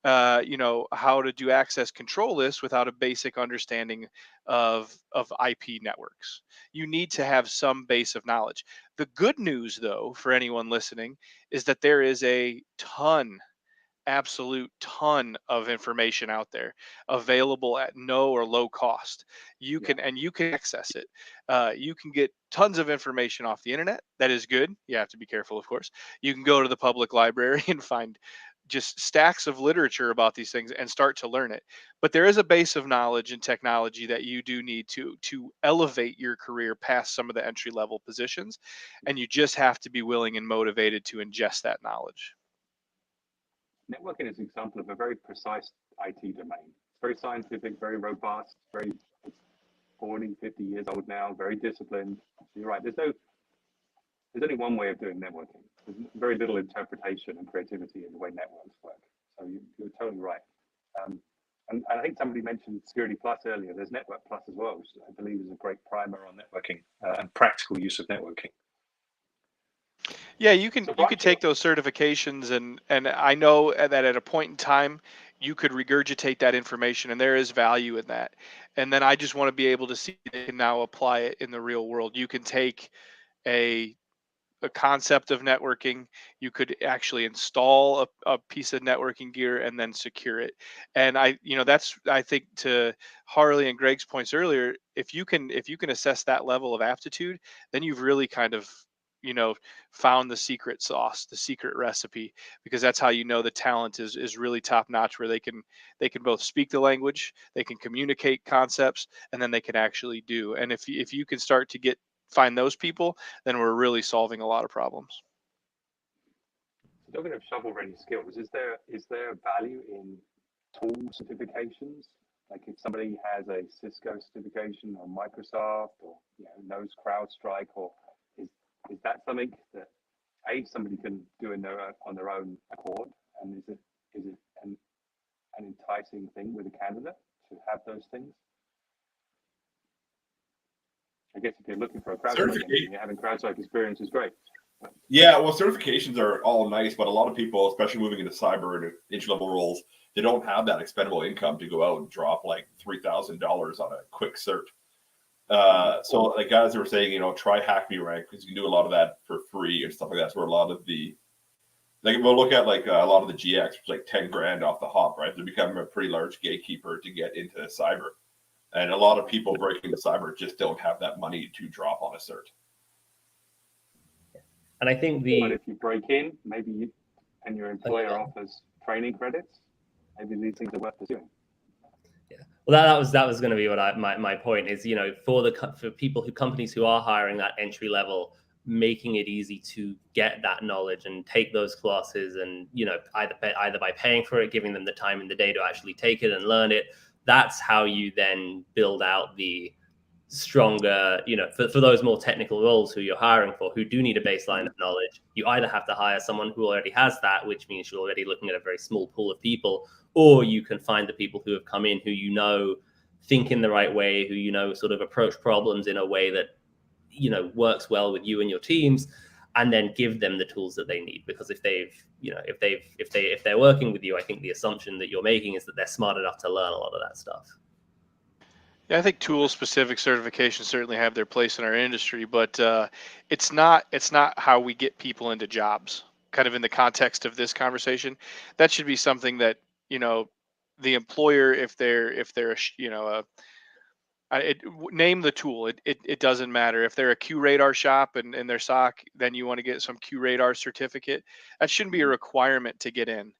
how to do access control lists without a basic understanding of IP networks. You need to have some base of knowledge. The good news, though, for anyone listening, is that there is a absolute ton of information out there available at no or low cost. You can access it. You can get tons of information off the internet. That is good. You have to be careful, of course. You can go to the public library and find just stacks of literature about these things and start to learn it. But there is a base of knowledge and technology that you do need to elevate your career past some of the entry level positions, and you just have to be willing and motivated to ingest that knowledge. Networking is an example of a very precise IT domain. It's very scientific, very robust, it's 40, 50 years old now, very disciplined. You're right. There's only one way of doing networking. There's very little interpretation and creativity in the way networks work. So you're totally right. And I think somebody mentioned Security Plus earlier. There's Network Plus as well, which I believe is a great primer on networking and practical use of networking. Yeah, you can take those certifications, and I know that at a point in time you could regurgitate that information, and there is value in that. And then I just want to be able to see that you can now apply it in the real world. You can take a concept of networking, you could actually install a piece of networking gear and then secure it. And that's, I think, to Harley and Greg's points earlier, if you can assess that level of aptitude, then you've really kind of found the secret sauce, the secret recipe, because that's how the talent is really top notch, where they can both speak the language, they can communicate concepts, and then they can actually do. And if you can start to find those people, then we're really solving a lot of problems. Talking of shovel-ready skills, is there value in tool certifications? Like if somebody has a Cisco certification or Microsoft or knows CrowdStrike, or is that something that somebody can do on their own accord, and is it an enticing thing with a candidate to have those things? I guess if you're looking for a CrowdStrike engineer, having CrowdStrike experience is great. Yeah, well, certifications are all nice, but a lot of people, especially moving into cyber and entry-level roles, they don't have that expendable income to go out and drop like $3,000 on a quick cert. So like guys were saying, try Hack Me Rank, because you can do a lot of that for free and stuff like that. So a lot of the, like we'll look at like a lot of the GX, which is like 10 grand off the hop, right? They're becoming a pretty large gatekeeper to get into cyber. And a lot of people breaking into cyber just don't have that money to drop on a cert. And I think But if you break in, maybe and your employer offers training credits, maybe these things are worth pursuing. Yeah, well, that was going to be what my point is. For companies who are hiring that entry level, making it easy to get that knowledge and take those classes, and either by paying for it, giving them the time in the day to actually take it and learn it. That's how you then build out the stronger, for those more technical roles who you're hiring for, who do need a baseline of knowledge. You either have to hire someone who already has that, which means you're already looking at a very small pool of people, or you can find the people who have come in who think in the right way, who sort of approach problems in a way that works well with you and your teams, and then give them the tools that they need. Because if they're working with you, I think the assumption that you're making is that they're smart enough to learn a lot of that stuff. Yeah, I think tool-specific certifications certainly have their place in our industry, but it's not how we get people into jobs. Kind of in the context of this conversation, that should be something that the employer, if they're name the tool. It doesn't matter if they're a QRadar shop and in their SOC, then you want to get some QRadar certificate. That shouldn't be a requirement to get in.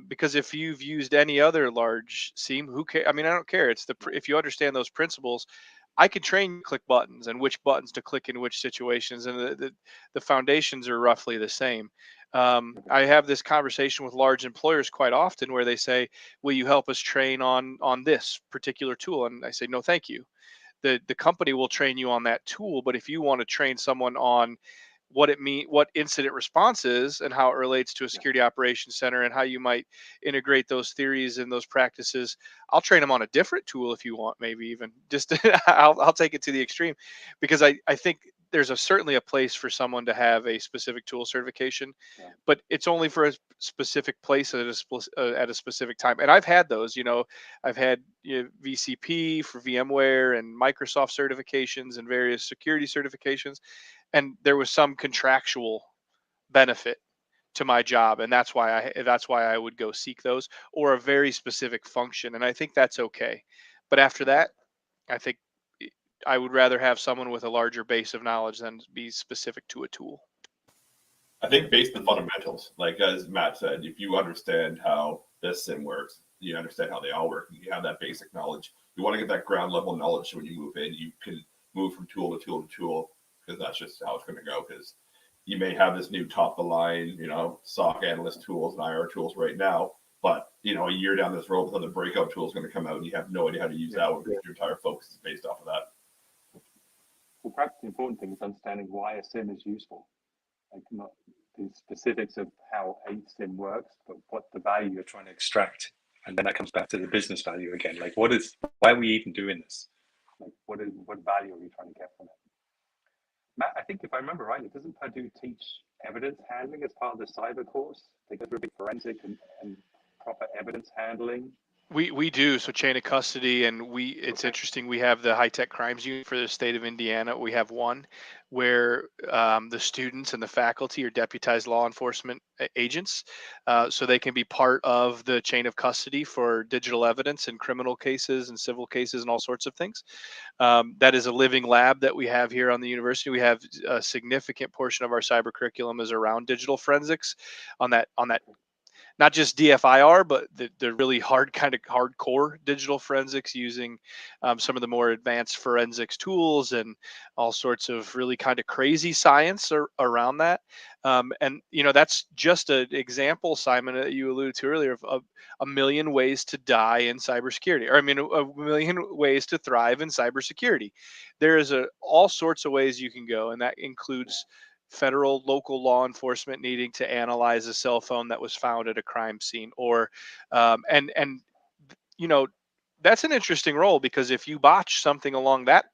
Because if you've used any other large SIEM, who cares? I mean, I don't care. If you understand those principles, I can train you to click buttons and which buttons to click in which situations, and the foundations are roughly the same. I have this conversation with large employers quite often where they say, "Will you help us train on this particular tool?" And I say, "No, thank you. The company will train you on that tool, but if you want to train someone on what incident response is and how it relates to a security operations center and how you might integrate those theories and those practices, I'll train them on a different tool if you want, maybe even just I'll take it to the extreme, because I think there's certainly a place for someone to have a specific tool certification, but it's only for a specific place at a specific time. And I've had those, I've had VCP for VMware and Microsoft certifications and various security certifications, and there was some contractual benefit to my job, and that's why I would go seek those, or a very specific function, and I think that's okay. But after that, I think I would rather have someone with a larger base of knowledge than be specific to a tool. I think based on fundamentals, like as Matt said, if you understand how this SIM works, you understand how they all work, and you have that basic knowledge. You want to get that ground level knowledge so when you move in, you can move from tool to tool to tool, because that's just how it's going to go. Because you may have this new top of the line, SOC analyst tools and IR tools right now, but a year down this road, another breakout tool is going to come out, and you have no idea how to use that one, because your entire focus is based off of that. Well, perhaps the important thing is understanding why a SIM is useful, like not the specifics of how a SIM works, but what the value You're trying to extract, and then that comes back to the business value again. Like, why are we even doing this? Like, what value are we trying to get from it? Matt, I think if I remember right, doesn't Purdue teach evidence handling as part of the cyber course? They go through a big forensic and proper evidence handling. We do. So chain of custody, and it's interesting. We have the high tech crimes unit for the state of Indiana. We have one where the students and the faculty are deputized law enforcement agents, so they can be part of the chain of custody for digital evidence in criminal cases and civil cases and all sorts of things. That is a living lab that we have here on the university. We have a significant portion of our cyber curriculum is around digital forensics on that. not just DFIR, but the really hard kind of hardcore digital forensics using some of the more advanced forensics tools and all sorts of really kind of crazy science around that. And that's just an example, Simon, that you alluded to earlier of a million ways to die in cybersecurity, or I mean, a million ways to thrive in cybersecurity. There is all sorts of ways you can go, and that includes federal, local law enforcement needing to analyze a cell phone that was found at a crime scene, or and that's an interesting role, because if you botch something along that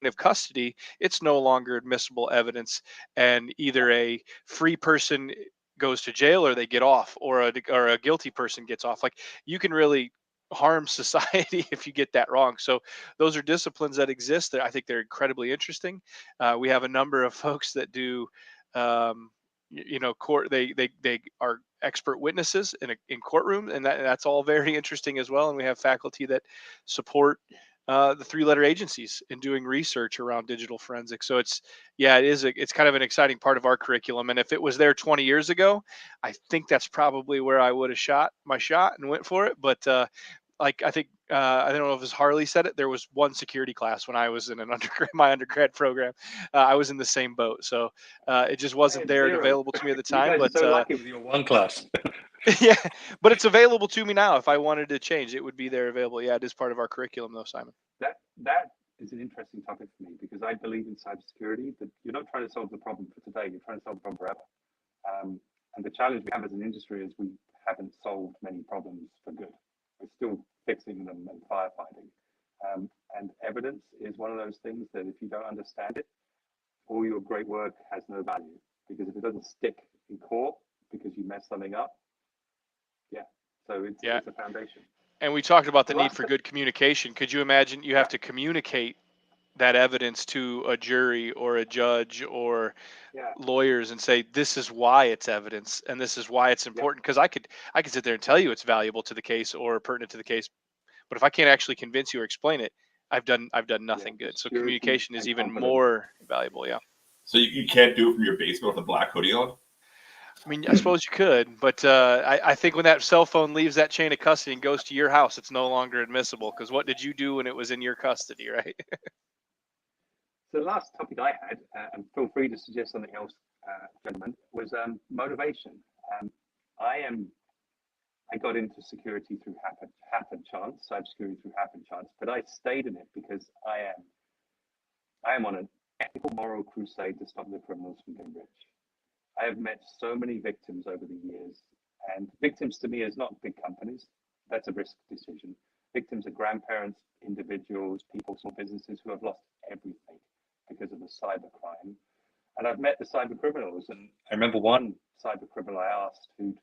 of custody, it's no longer admissible evidence, and either a free person goes to jail or they get off, or a guilty person gets off. Like, you can really harm society if you get that wrong. So those are disciplines that exist that I think they're incredibly interesting. We have a number of folks that do court, they are expert witnesses in courtroom, and that's all very interesting as well. And we have faculty that support the three-letter agencies in doing research around digital forensics. So it's kind of an exciting part of our curriculum. And if it was there 20 years ago, I think that's probably where I would have shot my shot and went for it. But like, I think I don't know if it was Harley said it, there was one security class when I was in my undergrad program. I was in the same boat, so it just wasn't there and available to me at the time. You guys But are so lucky With your one class. yeah, but it's available to me now. If I wanted to change, it would be there available. Yeah, it is part of our curriculum, though, Simon. That is an interesting topic for me, because I believe in cybersecurity that you're not trying to solve the problem for today, you're trying to solve the problem forever. And the challenge we have as an industry is we haven't solved many problems for good. We're still fixing them and firefighting. And evidence is one of those things that if you don't understand it, all your great work has no value, because if it doesn't stick in court because you mess something up, so it's a foundation. And we talked about the need for good communication. Could you imagine you have to communicate that evidence to a jury or a judge or lawyers and say, this is why it's evidence and this is why it's important? Because I could sit there and tell you it's valuable to the case or pertinent to the case, but if I can't actually convince you or explain it, I've done nothing good. So communication is even more valuable. Yeah. So you can't do it from your basement with a black hoodie on? I mean, I suppose you could, but I think when that cell phone leaves that chain of custody and goes to your house, it's no longer admissible, because what did you do when it was in your custody, right? So the last topic I had, and feel free to suggest something else, gentlemen, was motivation. I got into security through happen chance, cybersecurity through happen chance, but I stayed in it because I am on an ethical, moral crusade to stop the criminals from getting rich. I have met so many victims over the years, and victims to me is not big companies. That's a risk decision. Victims are grandparents, individuals, people, small businesses who have lost everything because of the cyber crime. And I've met the cyber criminals, and I remember one cyber criminal I asked who'd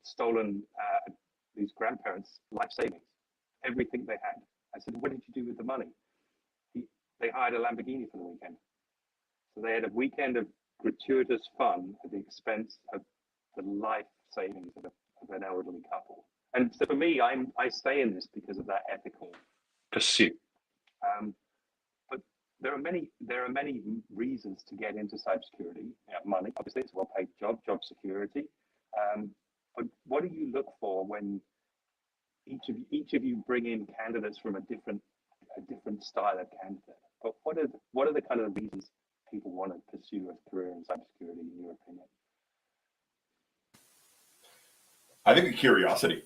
stolen these grandparents' life savings, everything they had. I said, what did you do with the money? They hired a Lamborghini for the weekend. So they had a weekend of gratuitous fun at the expense of the life savings of an elderly couple. And so for me, I stay in this because of that ethical pursuit. But there are many reasons to get into cybersecurity. Money, obviously, it's a well-paid job security. But what do you look for when each of you bring in candidates from a different style of candidate? But what are the kind of reasons people want to pursue a career in cybersecurity, in your opinion? I think the curiosity.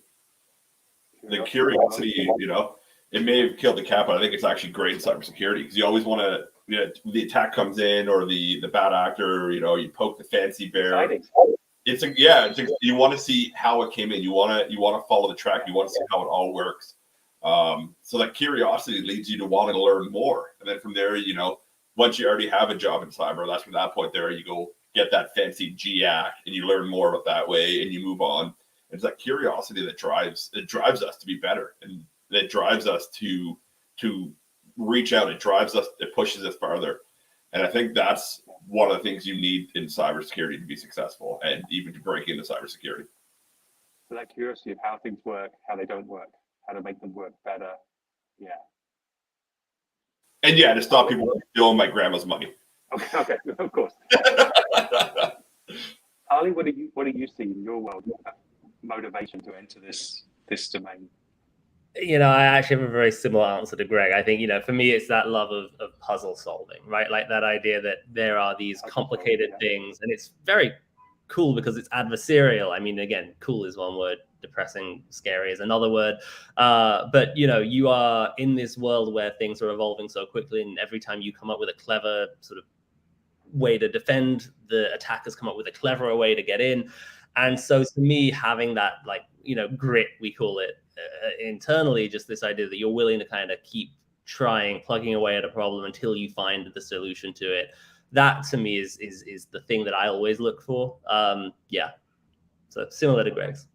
The curiosity, it may have killed the cat, but I think it's actually great in cybersecurity, because you always want to, the attack comes in, or the bad actor, you poke the fancy bear. Exciting. You want to see how it came in. You want to follow the track. You want to see how it all works. So that curiosity leads you to wanting to learn more. And then from there, once you already have a job in cyber, that's from that point there, you go get that fancy GIAC and you learn more about that way and you move on. It's that curiosity that drives us to be better, and that drives us to reach out. It drives us, it pushes us farther. And I think that's one of the things you need in cybersecurity to be successful, and even to break into cybersecurity. So that curiosity of how things work, how they don't work, how to make them work better. Yeah. And to stop people from stealing my grandma's money. Okay, of course. Ali, what do you see in your world? motivation to enter this domain? I actually have a very similar answer to Greg. I think, for me, it's that love of puzzle solving, right? Like that idea that there are these complicated things, and it's very cool because it's adversarial. I mean, again, cool is one word, depressing, scary is another word. But, you are in this world where things are evolving so quickly, and every time you come up with a clever sort of way to defend, the attackers come up with a cleverer way to get in. And so to me, having that, grit, we call it internally, just this idea that you're willing to kind of keep trying, plugging away at a problem until you find the solution to it. That to me is the thing that I always look for. So similar to Greg's.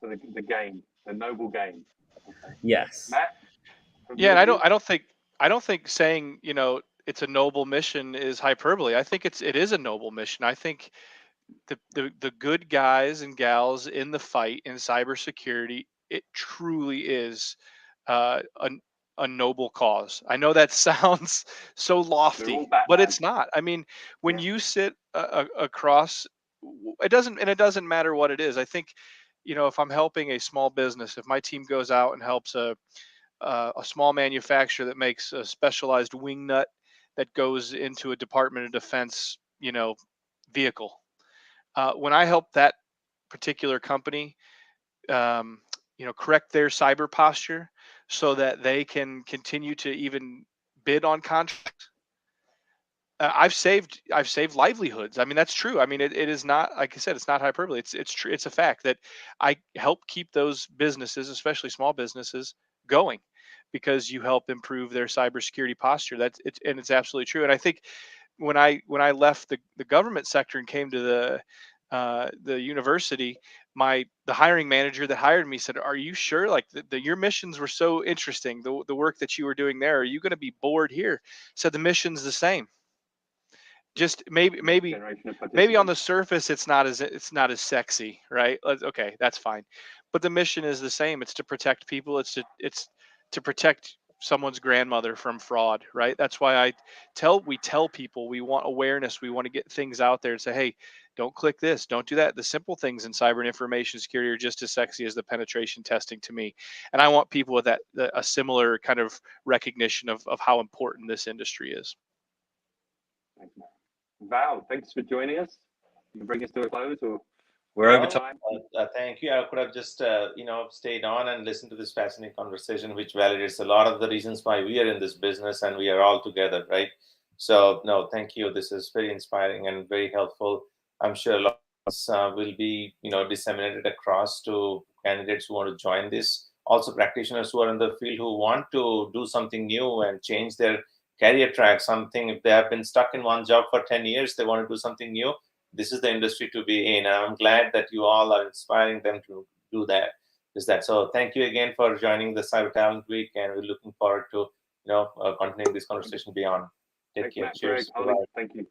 So the game, the noble game. Okay. Yes. Matt? Yeah, and I don't think saying, it's a noble mission is hyperbole. I think it is a noble mission. I think the good guys and gals in the fight in cybersecurity, it truly is a noble cause. I know that sounds so lofty, but it's not. I mean, when you sit across, it doesn't matter what it is. I think, if I'm helping a small business, if my team goes out and helps a small manufacturer that makes a specialized wing nut that goes into a Department of Defense, vehicle. When I help that particular company, correct their cyber posture so that they can continue to even bid on contracts, I've saved livelihoods. I mean, that's true. I mean, it is not, like I said, it's not hyperbole. It's true. It's a fact that I help keep those businesses, especially small businesses, going because you help improve their cybersecurity posture. It's absolutely true. And I think when I left the government sector and came to the university, the hiring manager that hired me said, "Are you sure? Like your missions were so interesting. The work that you were doing there. Are you going to be bored here?" Said the mission's the same. Just maybe on the surface it's not as sexy, right? Okay, that's fine, but the mission is the same. It's to protect people. It's to protect someone's grandmother from fraud, right? That's why we tell people we want awareness. We want to get things out there and say, hey, don't click this, don't do that. The simple things in cyber and information security are just as sexy as the penetration testing to me, and I want people with a similar kind of recognition of how important this industry is. Thanks, Matt. Val, thanks for joining us. You can bring us to a close, or we're over time. Thank you. I could have just stayed on and listened to this fascinating conversation, which validates a lot of the reasons why we are in this business and we are all together, right? So no, thank you. This is very inspiring and very helpful. I'm sure a lot of us will be disseminated across to candidates who want to join this. Also practitioners who are in the field who want to do something new and change their career track, something. If they have been stuck in one job for 10 years, they want to do something new. This is the industry to be in. I'm glad that you all are inspiring them to do that. So thank you again for joining the Cyber Talent Week, and we're looking forward to continuing this conversation beyond. Take care. Cheers. Thank you.